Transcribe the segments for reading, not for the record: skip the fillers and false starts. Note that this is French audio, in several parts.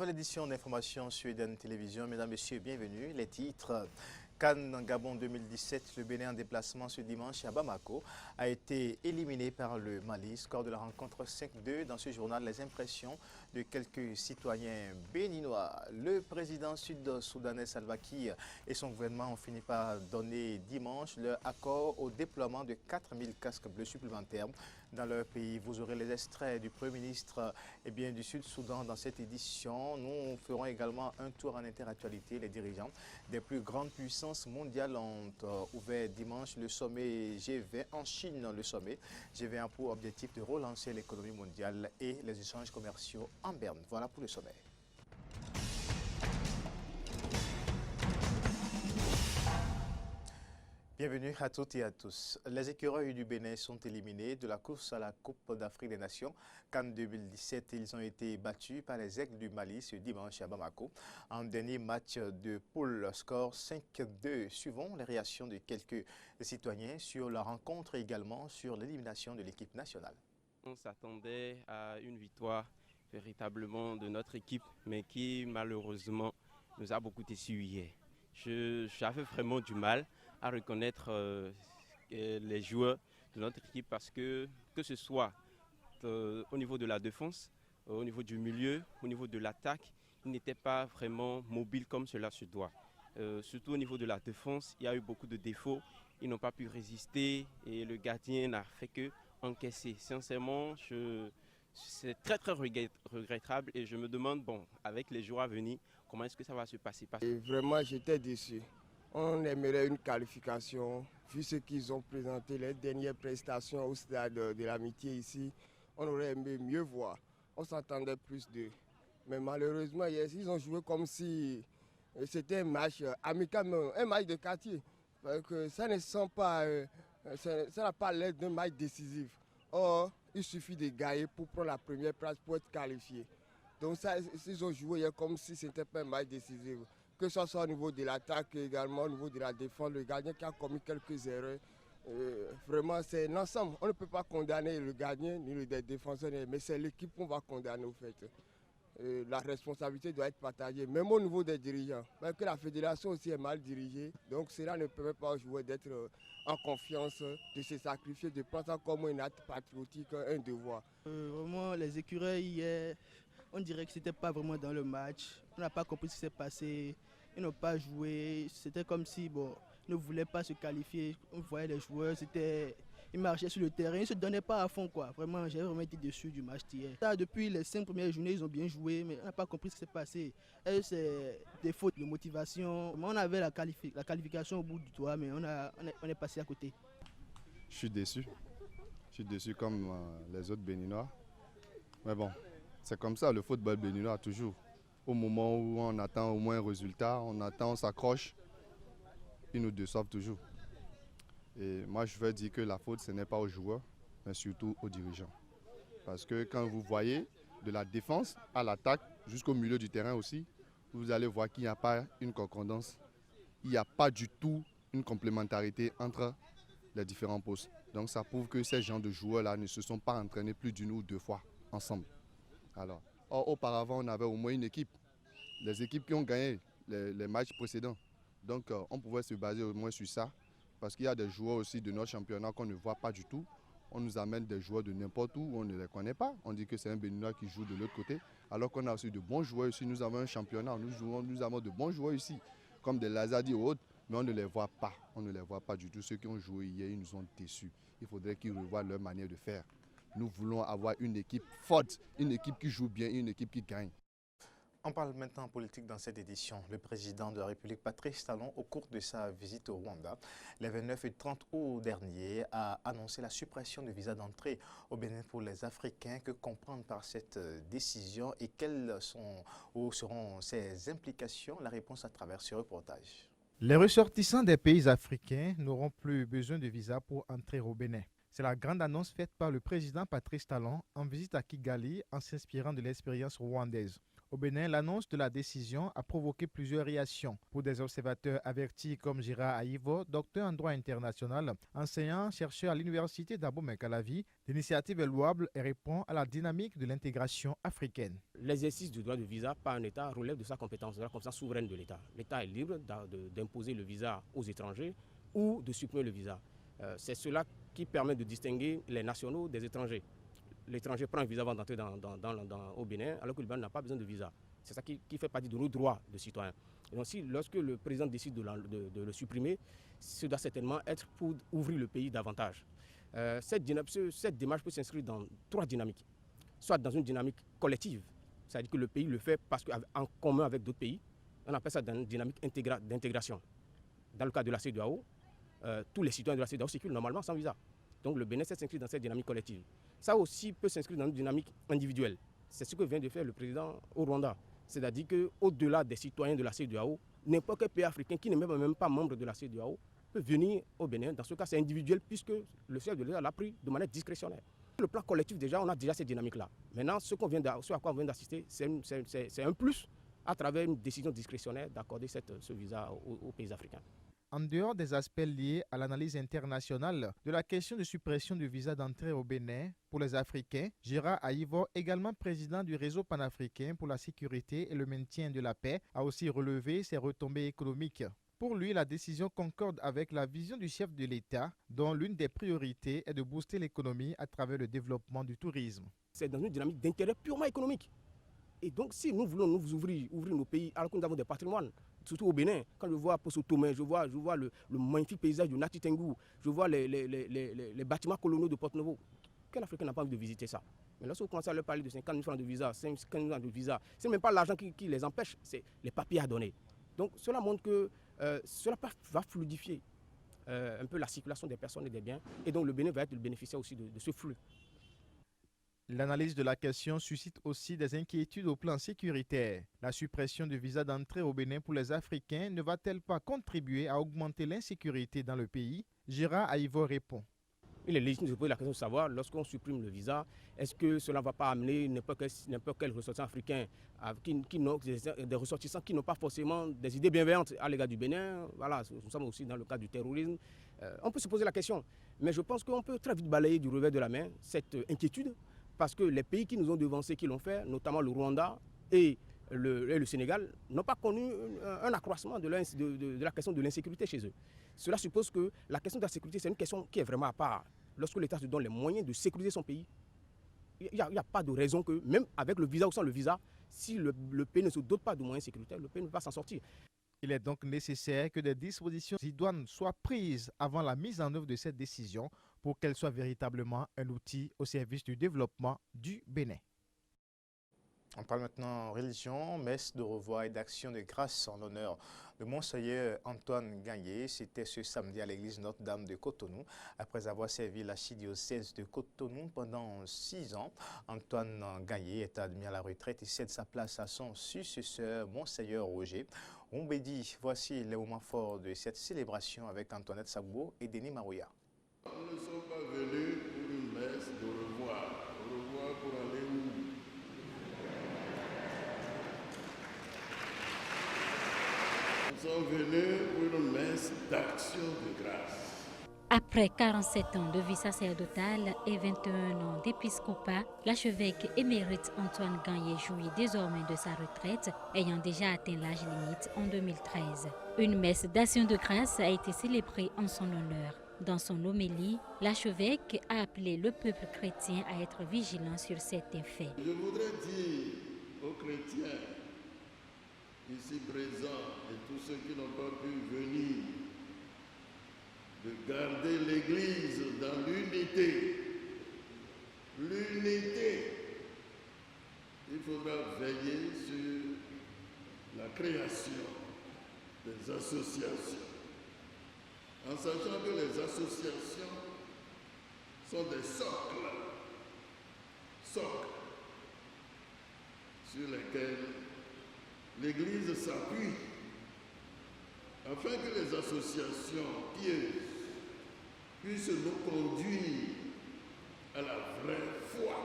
nouvelle édition d'information sur Eden Télévision. Mesdames, Messieurs, bienvenue. Les titres. CAN Gabon 2017, le Bénin en déplacement ce dimanche à Bamako a été éliminé par le Mali. Score de la rencontre 5-2. Dans ce journal, les impressions de quelques citoyens béninois. Le président sud-soudanais Salva Kiir et son gouvernement ont fini par donner dimanche leur accord au déploiement de 4000 casques bleus supplémentaires dans leur pays. Vous aurez les extraits du Premier ministre du Sud-Soudan dans cette édition. Nous ferons également un tour en interactualité. Les dirigeants des plus grandes puissances mondiales ont ouvert dimanche le sommet G20 en Chine. Le sommet G20 a pour objectif de relancer l'économie mondiale et les échanges commerciaux en berne. Voilà pour le sommet. Bienvenue à toutes et à tous. Les écureuils du Bénin sont éliminés de la course à la Coupe d'Afrique des Nations. CAN 2017, ils ont été battus par les Aigles du Mali ce dimanche à Bamako. En dernier match de poule, score 5-2. Suivons les réactions de quelques citoyens sur la rencontre et également sur l'élimination de l'équipe nationale. On s'attendait à une victoire véritablement de notre équipe, mais qui malheureusement nous a beaucoup déçus hier. J'avais vraiment du mal à reconnaître les joueurs de notre équipe parce que ce soit au niveau de la défense, au niveau du milieu, au niveau de l'attaque, ils n'étaient pas vraiment mobiles comme cela se doit. Surtout au niveau de la défense, il y a eu beaucoup de défauts. Ils n'ont pas pu résister et le gardien n'a fait que encaisser. Sincèrement, c'est très regrettable et je me demande, avec les jours à venir, comment est-ce que ça va se passer. Et vraiment, j'étais déçu. On aimerait une qualification, vu ce qu'ils ont présenté, les dernières prestations au stade de l'amitié ici. On aurait aimé mieux voir. On s'attendait plus d'eux. Mais malheureusement, ils ont joué comme si c'était un match amical, un match de quartier. Parce que ça ne sent pas, ça n'a pas l'air d'un match décisif. Or, il suffit de gagner pour prendre la première place pour être qualifié. Donc ça, ils ont joué comme si ce n'était pas un match décisif. Que ce soit au niveau de l'attaque, également au niveau de la défense, le gardien qui a commis quelques erreurs. Vraiment, c'est l'ensemble. On ne peut pas condamner le gardien ni le défenseur, mais c'est l'équipe qu'on va condamner au fait. La responsabilité doit être partagée, même au niveau des dirigeants. Parce que la fédération aussi est mal dirigée, donc cela ne permet pas aux joueurs d'être en confiance, de se sacrifier, de prendre ça comme un acte patriotique, un devoir. Vraiment, les écureuils hier, on dirait que c'était pas vraiment dans le match. On n'a pas compris ce qui s'est passé. Ils n'ont pas joué. C'était comme si ils ne voulaient pas se qualifier. On voyait les joueurs, ils marchaient sur le terrain, ils ne se donnaient pas à fond, quoi. Vraiment, j'ai vraiment été déçu du match d'hier. Depuis les 5 premières journées, ils ont bien joué, mais on n'a pas compris ce qui s'est passé. C'est des fautes de motivation. On avait la qualification au bout du doigt, mais on est passé à côté. Je suis déçu. Je suis déçu comme les autres Béninois. Mais bon, c'est comme ça le football béninois toujours. Au moment où on attend au moins un résultat, on s'accroche, ils nous déçoivent toujours. Et moi je veux dire que la faute ce n'est pas aux joueurs, mais surtout aux dirigeants. Parce que quand vous voyez de la défense à l'attaque, jusqu'au milieu du terrain aussi, vous allez voir qu'il n'y a pas une concordance. Il n'y a pas du tout une complémentarité entre les différents postes. Donc ça prouve que ces gens de joueurs-là ne se sont pas entraînés plus d'une ou deux fois ensemble. Alors, auparavant, on avait au moins une équipe. Les équipes qui ont gagné les matchs précédents. Donc, on pouvait se baser au moins sur ça. Parce qu'il y a des joueurs aussi de notre championnat qu'on ne voit pas du tout. On nous amène des joueurs de n'importe où, on ne les connaît pas. On dit que c'est un Béninois qui joue de l'autre côté. Alors qu'on a aussi de bons joueurs ici. Nous avons un championnat, nous avons de bons joueurs ici, comme des Lazadi ou autres. Mais on ne les voit pas. On ne les voit pas du tout. Ceux qui ont joué hier, ils nous ont déçus. Il faudrait qu'ils revoient leur manière de faire. Nous voulons avoir une équipe forte, une équipe qui joue bien, une équipe qui gagne. On parle maintenant politique dans cette édition. Le président de la République, Patrice Talon, au cours de sa visite au Rwanda, les 29 et 30 août dernier, a annoncé la suppression de visa d'entrée au Bénin pour les Africains. Que comprendre par cette décision et quelles seront ses implications? La réponse à travers ce reportage. Les ressortissants des pays africains n'auront plus besoin de visa pour entrer au Bénin. C'est la grande annonce faite par le président Patrice Talon en visite à Kigali en s'inspirant de l'expérience rwandaise. Au Bénin, l'annonce de la décision a provoqué plusieurs réactions. Pour des observateurs avertis comme Gérard Aïvo, docteur en droit international, enseignant, chercheur à l'université d'Abomey-Calavi, l'initiative est louable et répond à la dynamique de l'intégration africaine. L'exercice du droit de visa par un État relève de sa compétence, de la compétence souveraine de l'État. L'État est libre d'imposer le visa aux étrangers ou de supprimer le visa. C'est cela qui permet de distinguer les nationaux des étrangers. L'étranger prend un visa avant d'entrer au Bénin, alors que le Bénin n'a pas besoin de visa. C'est ça qui fait partie de nos droits de citoyens. Et donc, lorsque le président décide de le supprimer, ce doit certainement être pour ouvrir le pays davantage. Cette démarche peut s'inscrire dans 3 dynamiques. Soit dans une dynamique collective, c'est-à-dire que le pays le fait parce qu'en commun avec d'autres pays, on appelle ça dans une dynamique d'intégration. Dans le cas de la CEDEAO, tous les citoyens de la CEDEAO circulent normalement sans visa. Donc le Bénin s'inscrit dans cette dynamique collective. Ça aussi peut s'inscrire dans une dynamique individuelle. C'est ce que vient de faire le président au Rwanda. C'est-à-dire qu'au-delà des citoyens de la CEDEAO, n'importe quel pays africain qui n'est même pas membre de la CEDEAO peut venir au Bénin. Dans ce cas, c'est individuel puisque le chef de l'État l'a pris de manière discrétionnaire. Sur le plan collectif, déjà, on a déjà cette dynamique-là. Maintenant, ce à quoi on vient d'assister, c'est un plus à travers une décision discrétionnaire d'accorder ce visa aux pays africains. En dehors des aspects liés à l'analyse internationale de la question de suppression du visa d'entrée au Bénin pour les Africains, Gérard Aïvo, également président du réseau panafricain pour la sécurité et le maintien de la paix, a aussi relevé ses retombées économiques. Pour lui, la décision concorde avec la vision du chef de l'État, dont l'une des priorités est de booster l'économie à travers le développement du tourisme. C'est dans une dynamique d'intérêt purement économique. Et donc, si nous voulons nous ouvrir nos pays, alors que nous avons des patrimoines, surtout au Bénin, quand je vois Poso Tomé, je vois le magnifique paysage de Nati Tengu, je vois les bâtiments coloniaux de Porto-Novo. Quel Africain n'a pas envie de visiter ça? Mais lorsque vous commencez à leur parler de 50 000 francs de visa, 50 000 francs de visa, ce n'est même pas l'argent qui les empêche, c'est les papiers à donner. Donc, cela montre que cela va fluidifier un peu la circulation des personnes et des biens. Et donc, le Bénin va être le bénéficiaire aussi de ce flux. L'analyse de la question suscite aussi des inquiétudes au plan sécuritaire. La suppression du visa d'entrée au Bénin pour les Africains ne va-t-elle pas contribuer à augmenter l'insécurité dans le pays? Gérard Aïvo répond. Il est légitime de se poser la question de savoir, lorsqu'on supprime le visa, est-ce que cela ne va pas amener n'importe quel ressortissant africain, des ressortissants qui n'ont pas forcément des idées bienveillantes à l'égard du Bénin? Voilà, nous sommes aussi dans le cas du terrorisme. On peut se poser la question, mais je pense qu'on peut très vite balayer du revers de la main cette inquiétude, parce que les pays qui nous ont devancés, qui l'ont fait, notamment le Rwanda et le Sénégal, n'ont pas connu un accroissement de la question de l'insécurité chez eux. Cela suppose que la question de la sécurité, c'est une question qui est vraiment à part. Lorsque l'État se donne les moyens de sécuriser son pays, il n'y a pas de raison que, même avec le visa ou sans le visa, si le pays ne se dote pas de moyens sécuritaires, le pays ne va pas s'en sortir. Il est donc nécessaire que des dispositions idoines soient prises avant la mise en œuvre de cette décision pour qu'elle soit véritablement un outil au service du développement du Bénin. On parle maintenant religion, messe de revoir et d'action de grâce en l'honneur de Monseigneur Antoine Gagné. C'était ce samedi à l'église Notre-Dame de Cotonou. Après avoir servi l'archidiocèse de Cotonou pendant 6 ans, Antoine Gagné est admis à la retraite et cède sa place à son successeur, Monseigneur Roger Ombedi. Voici les moments forts de cette célébration avec Antoinette Sagbo et Denis Marouya. Nous ne sommes pas venus pour une messe de revoir. Revoir pour aller où? Nous sommes venus pour une messe d'action de grâce. Après 47 ans de vie sacerdotale et 21 ans d'épiscopat, l'archevêque émérite Antoine Gagné jouit désormais de sa retraite, ayant déjà atteint l'âge limite en 2013. Une messe d'action de grâce a été célébrée en son honneur. Dans son homélie, l'archevêque a appelé le peuple chrétien à être vigilant sur certains faits. Je voudrais dire aux chrétiens ici présents et tous ceux qui n'ont pas pu venir de garder l'Église dans l'unité. L'unité. Il faudra veiller sur la création des associations. En sachant que les associations sont des socles sur lesquels l'Église s'appuie afin que les associations pieuses puissent nous conduire à la vraie foi,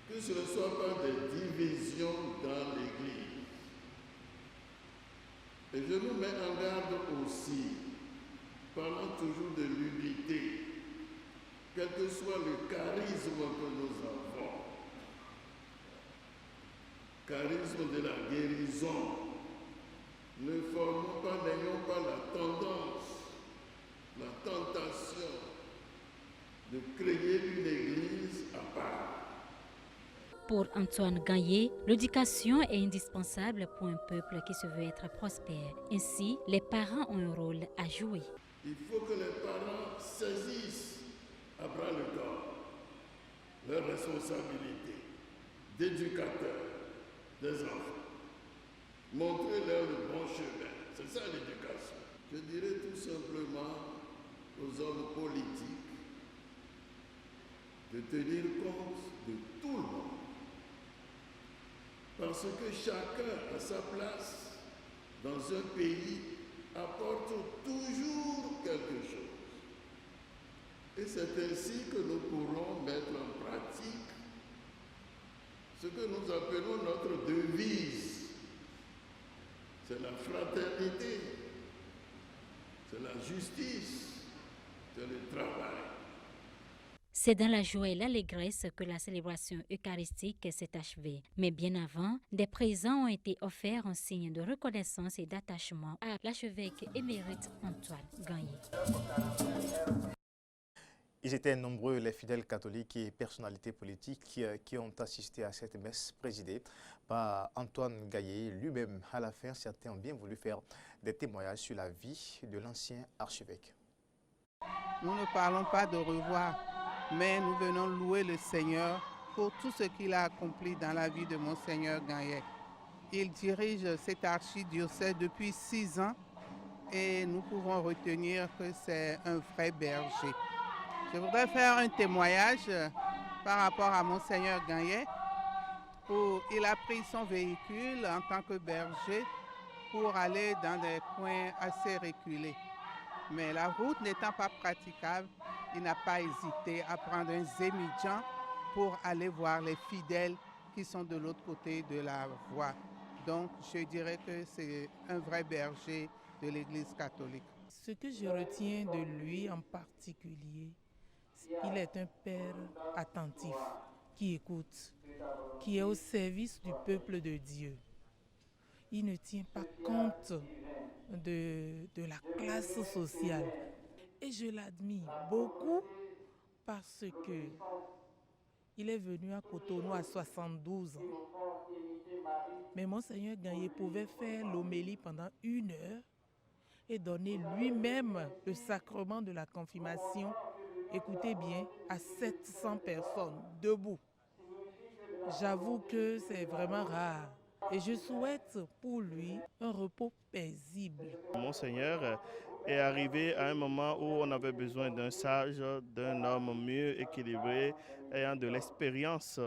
que ce ne soit pas des divisions dans je nous mets en garde aussi, parlant toujours de l'unité, quel que soit le charisme que nous avons, charisme de la guérison, ne formons pas, n'ayons pas la tendance, la tentation de créer une église à part. Pour Antoine Gagné, l'éducation est indispensable pour un peuple qui se veut être prospère. Ainsi, les parents ont un rôle à jouer. Il faut que les parents saisissent à bras le corps leur responsabilité d'éducateurs des enfants. Montrez-leur le bon chemin. C'est ça l'éducation. Je dirais tout simplement aux hommes politiques de tenir compte de tout le monde. Parce que chacun à sa place dans un pays apporte toujours quelque chose. Et c'est ainsi que nous pourrons mettre en pratique ce que nous appelons notre devise. C'est la fraternité, c'est la justice, c'est le travail. C'est dans la joie et l'allégresse que la célébration eucharistique s'est achevée. Mais bien avant, des présents ont été offerts en signe de reconnaissance et d'attachement à l'archevêque émérite Antoine Gagné. Ils étaient nombreux, les fidèles catholiques et personnalités politiques qui ont assisté à cette messe présidée par Antoine Gagné lui-même. À la fin, certains ont bien voulu faire des témoignages sur la vie de l'ancien archevêque. Nous ne parlons pas de revoir, mais nous venons louer le Seigneur pour tout ce qu'il a accompli dans la vie de Monseigneur Gagné. Il dirige cet archidiocèse depuis 6 ans et nous pouvons retenir que c'est un vrai berger. Je voudrais faire un témoignage par rapport à Monseigneur Gagné, où il a pris son véhicule en tant que berger pour aller dans des coins assez reculés. Mais la route n'étant pas praticable, il n'a pas hésité à prendre un zémidjan pour aller voir les fidèles qui sont de l'autre côté de la voie. Donc, je dirais que c'est un vrai berger de l'Église catholique. Ce que je retiens de lui en particulier, il est un père attentif, qui écoute, qui est au service du peuple de Dieu. Il ne tient pas compte de la classe sociale. Et je l'admire beaucoup parce que il est venu à Cotonou à 72 ans. Mais Monseigneur Gagné pouvait faire l'homélie pendant 1 heure et donner lui-même le sacrement de la confirmation, écoutez bien, à 700 personnes debout. J'avoue que c'est vraiment rare. Et je souhaite pour lui un repos paisible. Monseigneur est arrivé à un moment où on avait besoin d'un sage, d'un homme mieux équilibré, ayant de l'expérience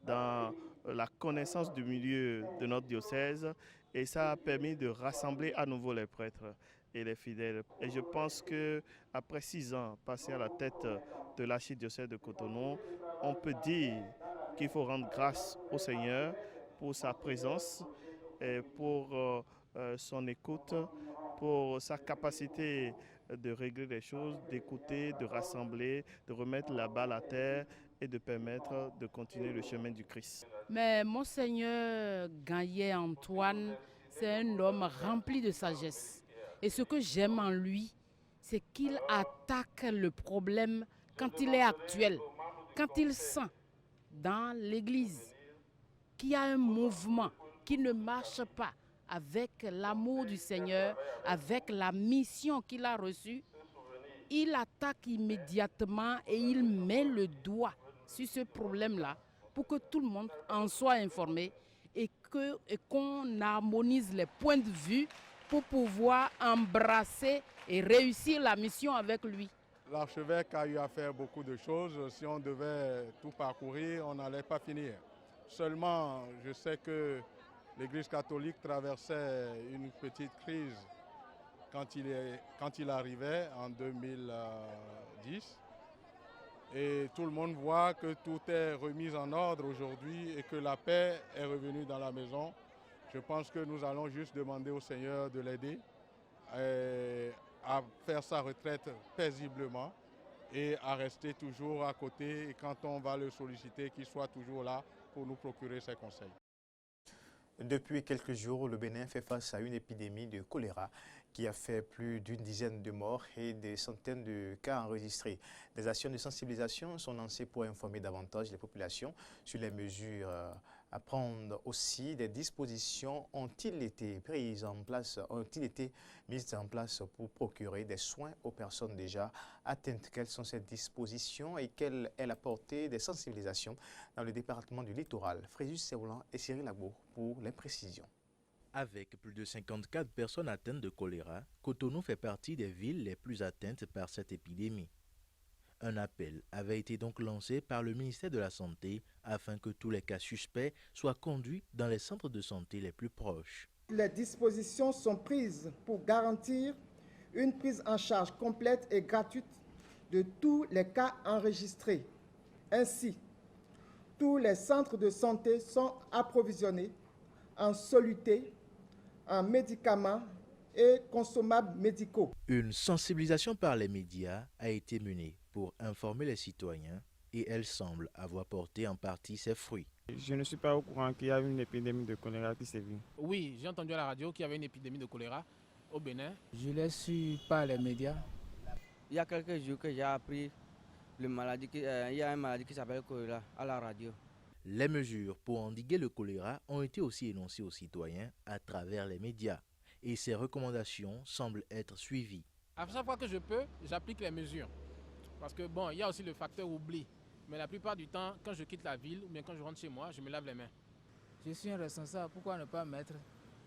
dans la connaissance du milieu de notre diocèse. Et ça a permis de rassembler à nouveau les prêtres et les fidèles. Et je pense qu'après 6 ans passés à la tête de l'archidiocèse de Cotonou, on peut dire qu'il faut rendre grâce au Seigneur pour sa présence et pour son écoute, pour sa capacité de régler les choses, d'écouter, de rassembler, de remettre la balle à terre et de permettre de continuer le chemin du Christ. Mais Monseigneur Gagné Antoine, c'est un homme rempli de sagesse. Et ce que j'aime en lui, c'est qu'il attaque le problème quand il est actuel, quand il sent dans l'Église qu'il y a un mouvement qui ne marche pas avec l'amour du Seigneur, avec la mission qu'il a reçue. Il attaque immédiatement et il met le doigt sur ce problème-là pour que tout le monde en soit informé et qu'on harmonise les points de vue pour pouvoir embrasser et réussir la mission avec lui. L'archevêque a eu à faire beaucoup de choses. Si on devait tout parcourir, on n'allait pas finir. Seulement, je sais que l'Église catholique traversait une petite crise quand il arrivait en 2010. Et tout le monde voit que tout est remis en ordre aujourd'hui et que la paix est revenue dans la maison. Je pense que nous allons juste demander au Seigneur de l'aider à faire sa retraite paisiblement et à rester toujours à côté, et quand on va le solliciter, qu'il soit toujours là pour nous procurer ses conseils. Depuis quelques jours, le Bénin fait face à une épidémie de choléra qui a fait plus d'une dizaine de morts et des centaines de cas enregistrés. Des actions de sensibilisation sont lancées pour informer davantage les populations sur les mesures à prendre. Aussi, des dispositions ont-ils été mises en place pour procurer des soins aux personnes déjà atteintes. Quelles sont ces dispositions et quelle est la portée des sensibilisations dans le département du littoral? Fréjus Séoulan et Cyril Agbo pour les précisions. Avec plus de 54 personnes atteintes de choléra, Cotonou fait partie des villes les plus atteintes par cette épidémie. Un appel avait été donc lancé par le ministère de la Santé afin que tous les cas suspects soient conduits dans les centres de santé les plus proches. Les dispositions sont prises pour garantir une prise en charge complète et gratuite de tous les cas enregistrés. Ainsi, tous les centres de santé sont approvisionnés en solutés, en médicaments et consommables médicaux. Une sensibilisation par les médias a été menée pour informer les citoyens et elle semble avoir porté en partie ses fruits. Je ne suis pas au courant qu'il y a une épidémie de choléra qui sévit. Oui, j'ai entendu à la radio qu'il y avait une épidémie de choléra au Bénin. Je l'ai su par les médias. Il y a quelques jours que j'ai appris il y a une maladie qui s'appelle choléra à la radio. Les mesures pour endiguer le choléra ont été aussi énoncées aux citoyens à travers les médias et ces recommandations semblent être suivies. À chaque fois que je peux, j'applique les mesures. Parce que bon, il y a aussi le facteur oubli. Mais la plupart du temps, quand je quitte la ville ou bien quand je rentre chez moi, je me lave les mains. Je suis un responsable, pourquoi ne pas mettre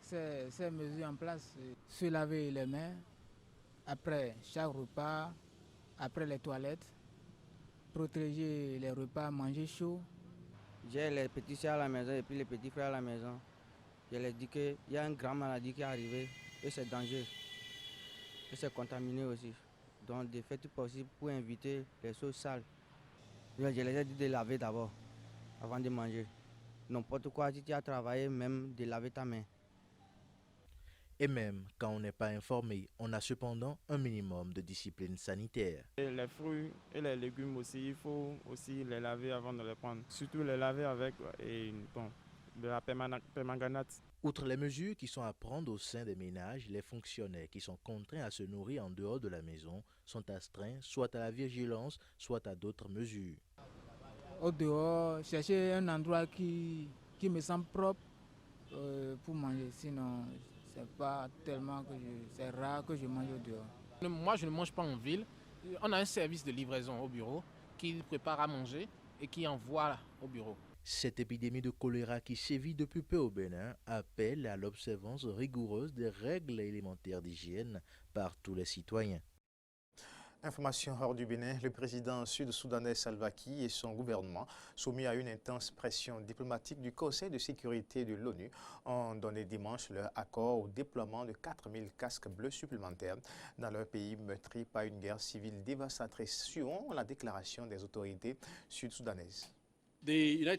ces mesures en place? Se laver les mains après chaque repas, après les toilettes, protéger les repas, manger chaud. J'ai les petits soeurs à la maison et puis les petits frères à la maison. Je leur dis qu'il y a une grande maladie qui est arrivée et c'est dangereux. Et c'est contaminé aussi. Donc, de faire tout possible pour éviter les choses sales. Je les ai dit de laver d'abord, avant de manger. N'importe quoi, si tu as travaillé, même de laver ta main. Et même quand on n'est pas informé, on a cependant un minimum de discipline sanitaire. Et les fruits et les légumes aussi, il faut aussi les laver avant de les prendre. Surtout les laver avec de la permanganate. Outre les mesures qui sont à prendre au sein des ménages, les fonctionnaires qui sont contraints à se nourrir en dehors de la maison sont astreints soit à la vigilance, soit à d'autres mesures. Au dehors, chercher un endroit qui me semble propre pour manger, sinon c'est pas tellement c'est rare que je mange au dehors. Moi, je ne mange pas en ville. On a un service de livraison au bureau qui prépare à manger et qui envoie au bureau. Cette épidémie de choléra qui sévit depuis peu au Bénin appelle à l'observance rigoureuse des règles élémentaires d'hygiène par tous les citoyens. Information hors du Bénin, le président sud-soudanais Salva Kiir et son gouvernement, soumis à une intense pression diplomatique du Conseil de sécurité de l'ONU, ont donné dimanche leur accord au déploiement de 4000 casques bleus supplémentaires dans leur pays meurtri par une guerre civile dévastatrice, suivant la déclaration des autorités sud-soudanaises. Le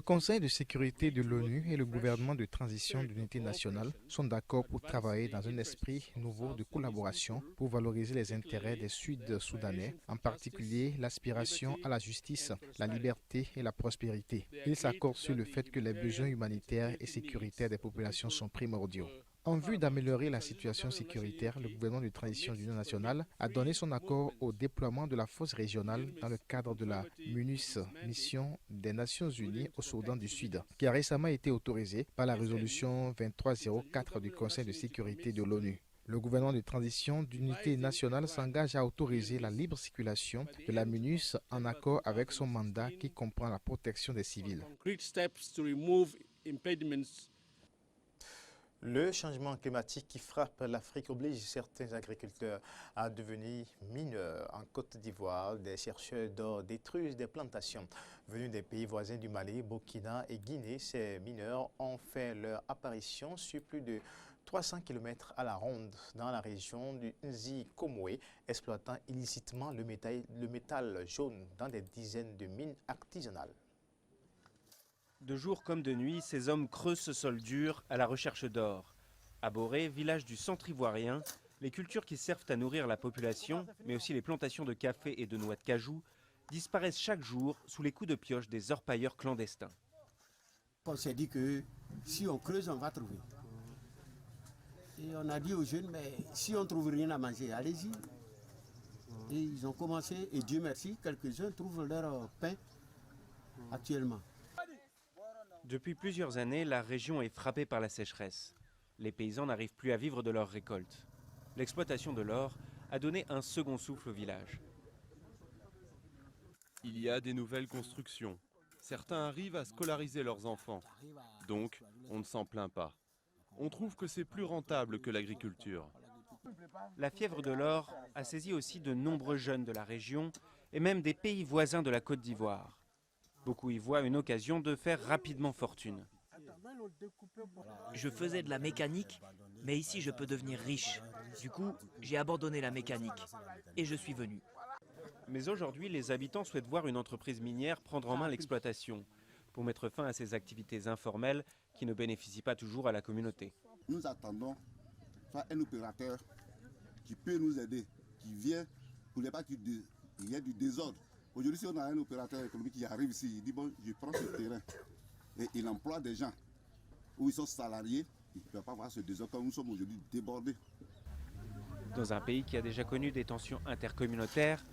Conseil de sécurité de l'ONU et le gouvernement de transition d'unité nationale sont d'accord pour travailler dans un esprit nouveau de collaboration pour valoriser les intérêts des Sud-Soudanais, en particulier l'aspiration à la justice, la liberté et la prospérité. Ils s'accordent sur le fait que les besoins humanitaires et sécuritaires des populations sont primordiaux. En vue d'améliorer la situation sécuritaire, le gouvernement de transition d'union nationale a donné son accord au déploiement de la force régionale dans le cadre de la MINUS, mission des Nations Unies au Soudan du Sud, qui a récemment été autorisée par la résolution 2304 du Conseil de sécurité de l'ONU. Le gouvernement de transition d'unité nationale s'engage à autoriser la libre circulation de la MINUS en accord avec son mandat qui comprend la protection des civils. Le changement climatique qui frappe l'Afrique oblige certains agriculteurs à devenir mineurs. En Côte d'Ivoire, des chercheurs d'or détruisent des plantations. Venus des pays voisins du Mali, Burkina et Guinée, ces mineurs ont fait leur apparition sur plus de 300 km à la ronde dans la région du Nzi-Komwe, exploitant illicitement le métal jaune dans des dizaines de mines artisanales. De jour comme de nuit, ces hommes creusent ce sol dur à la recherche d'or. À Boré, village du centre ivoirien, les cultures qui servent à nourrir la population, mais aussi les plantations de café et de noix de cajou, disparaissent chaque jour sous les coups de pioche des orpailleurs clandestins. On s'est dit que si on creuse, on va trouver. Et on a dit aux jeunes, mais si on ne trouve rien à manger, allez-y. Et ils ont commencé, et Dieu merci, quelques-uns trouvent leur pain actuellement. Depuis plusieurs années, la région est frappée par la sécheresse. Les paysans n'arrivent plus à vivre de leurs récoltes. L'exploitation de l'or a donné un second souffle au village. Il y a des nouvelles constructions. Certains arrivent à scolariser leurs enfants. Donc, on ne s'en plaint pas. On trouve que c'est plus rentable que l'agriculture. La fièvre de l'or a saisi aussi de nombreux jeunes de la région et même des pays voisins de la Côte d'Ivoire. Beaucoup y voient une occasion de faire rapidement fortune. Je faisais de la mécanique, mais ici je peux devenir riche. Du coup, j'ai abandonné la mécanique et je suis venu. Mais aujourd'hui, les habitants souhaitent voir une entreprise minière prendre en main l'exploitation pour mettre fin à ces activités informelles qui ne bénéficient pas toujours à la communauté. Nous attendons un opérateur qui peut nous aider, qui vient pour ne pas qu'il y ait du désordre. Aujourd'hui, si on a un opérateur économique qui arrive ici, il dit bon, je prends ce terrain et il emploie des gens où ils sont salariés, il ne peut pas avoir ce désordre comme nous sommes aujourd'hui débordés. Dans un pays qui a déjà connu des tensions intercommunautaires,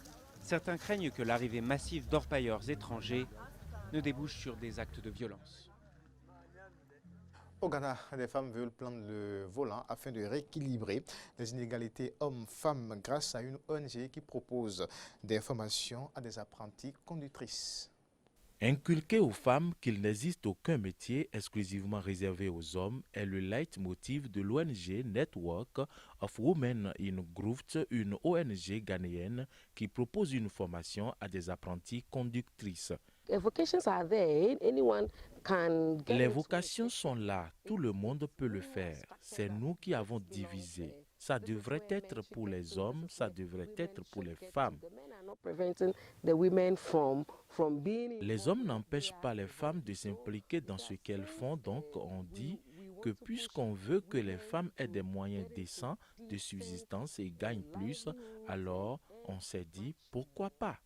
certains craignent que l'arrivée massive d'orpailleurs étrangers ne débouche sur des actes de violence. Au Ghana, des femmes veulent prendre le volant afin de rééquilibrer les inégalités hommes-femmes grâce à une ONG qui propose des formations à des apprentis conductrices. Inculquer aux femmes qu'il n'existe aucun métier exclusivement réservé aux hommes est le leitmotiv de l'ONG Network of Women in Growth, une ONG ghanéenne qui propose une formation à des apprentis conductrices. Les vocations sont là, tout le monde peut le faire. C'est nous qui avons divisé. Ça devrait être pour les hommes, ça devrait être pour les femmes. Les hommes n'empêchent pas les femmes de s'impliquer dans ce qu'elles font, donc on dit que puisqu'on veut que les femmes aient des moyens décents de subsistance et gagnent plus, alors on s'est dit pourquoi pas.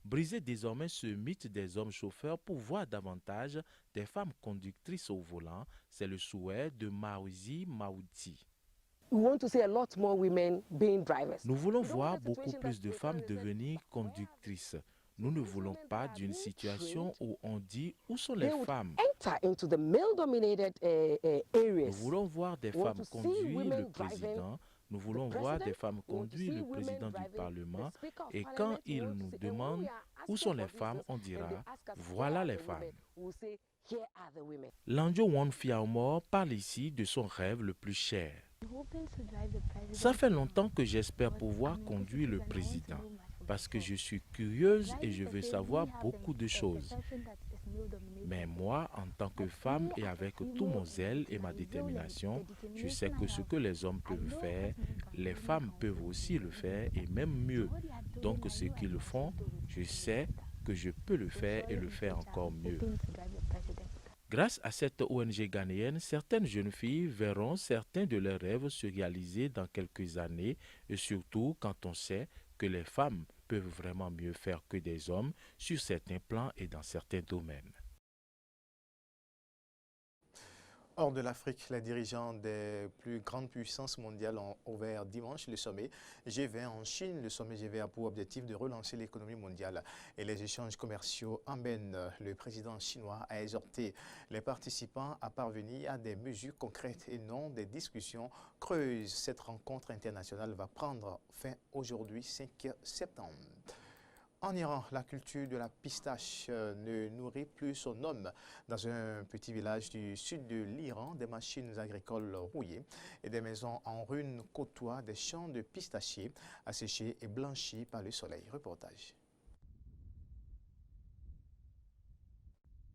Briser désormais ce mythe des hommes chauffeurs pour voir davantage des femmes conductrices au volant, c'est le souhait de Maouzi Maouti. Nous voulons voir beaucoup plus de femmes devenir conductrices. Nous ne voulons pas d'une situation où on dit où sont les femmes. Nous voulons voir des femmes conduire le président. Nous voulons voir des femmes conduire le président du Parlement et quand ils nous demandent où sont les femmes, on dira voilà les femmes. Landjo Wanfiaomor parle ici de son rêve le plus cher. Ça fait longtemps que j'espère pouvoir conduire le président parce que je suis curieuse et je veux savoir beaucoup de choses. Mais moi, en tant que femme et avec tout mon zèle et ma détermination, je sais que ce que les hommes peuvent faire, les femmes peuvent aussi le faire et même mieux. Donc ce qu'ils font, je sais que je peux le faire et le faire encore mieux. Grâce à cette ONG ghanéenne, certaines jeunes filles verront certains de leurs rêves se réaliser dans quelques années et surtout quand on sait que les femmes peuvent vraiment mieux faire que des hommes sur certains plans et dans certains domaines. Hors de l'Afrique, les dirigeants des plus grandes puissances mondiales ont ouvert dimanche le sommet G20 en Chine. Le sommet G20 a pour objectif de relancer l'économie mondiale et les échanges commerciaux amènent. Le président chinois a exhorté les participants à parvenir à des mesures concrètes et non des discussions creuses. Cette rencontre internationale va prendre fin aujourd'hui, 5 septembre. En Iran, la culture de la pistache ne nourrit plus son homme. Dans un petit village du sud de l'Iran, des machines agricoles rouillées et des maisons en ruine côtoient des champs de pistachiers asséchés et blanchis par le soleil. Reportage.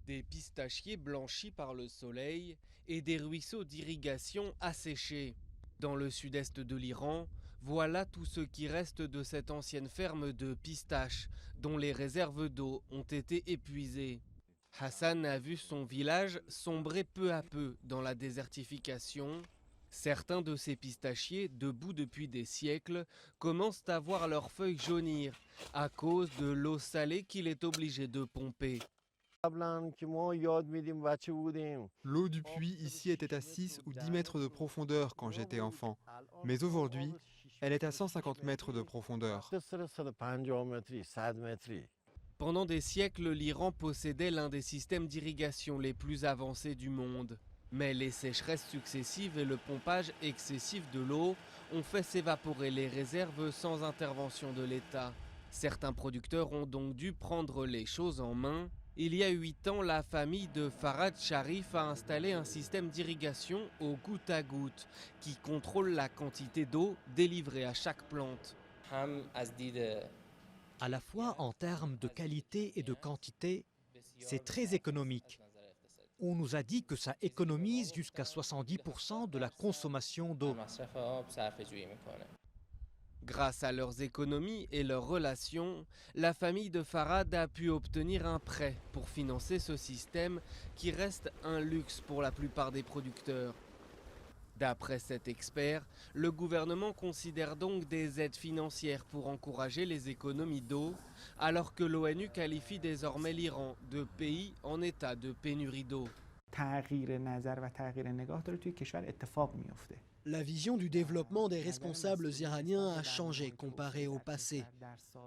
Des pistachiers blanchis par le soleil et des ruisseaux d'irrigation asséchés. Dans le sud-est de l'Iran, voilà tout ce qui reste de cette ancienne ferme de pistaches, dont les réserves d'eau ont été épuisées. Hassan a vu son village sombrer peu à peu dans la désertification. Certains de ces pistachiers, debout depuis des siècles, commencent à voir leurs feuilles jaunir à cause de l'eau salée qu'il est obligé de pomper. L'eau du puits ici était à 6 ou 10 mètres de profondeur quand j'étais enfant, mais aujourd'hui, elle est à 150 mètres de profondeur. Pendant des siècles, l'Iran possédait l'un des systèmes d'irrigation les plus avancés du monde. Mais les sécheresses successives et le pompage excessif de l'eau ont fait s'évaporer les réserves sans intervention de l'État. Certains producteurs ont donc dû prendre les choses en main. Il y a 8 ans, la famille de Farhad Sharif a installé un système d'irrigation au goutte à goutte qui contrôle la quantité d'eau délivrée à chaque plante. À la fois en termes de qualité et de quantité, c'est très économique. On nous a dit que ça économise jusqu'à 70% de la consommation d'eau. Grâce à leurs économies et leurs relations, la famille de Farhad a pu obtenir un prêt pour financer ce système qui reste un luxe pour la plupart des producteurs. D'après cet expert, le gouvernement considère donc des aides financières pour encourager les économies d'eau, alors que l'ONU qualifie désormais l'Iran de pays en état de pénurie d'eau. La vision du développement des responsables iraniens a changé comparé au passé.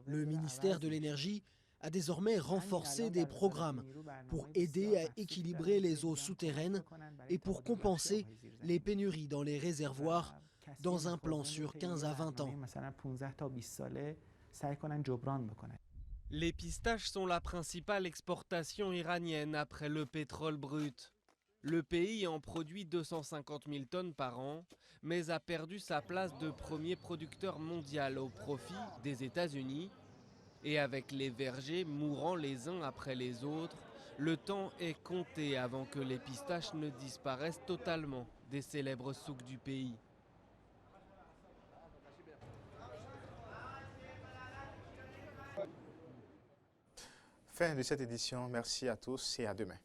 Le ministère de l'Énergie a désormais renforcé des programmes pour aider à équilibrer les eaux souterraines et pour compenser les pénuries dans les réservoirs dans un plan sur 15 à 20 ans. Les pistaches sont la principale exportation iranienne après le pétrole brut. Le pays en produit 250 000 tonnes par an, mais a perdu sa place de premier producteur mondial au profit des États-Unis. Et avec les vergers mourant les uns après les autres, le temps est compté avant que les pistaches ne disparaissent totalement des célèbres souks du pays. Fin de cette édition, merci à tous et à demain.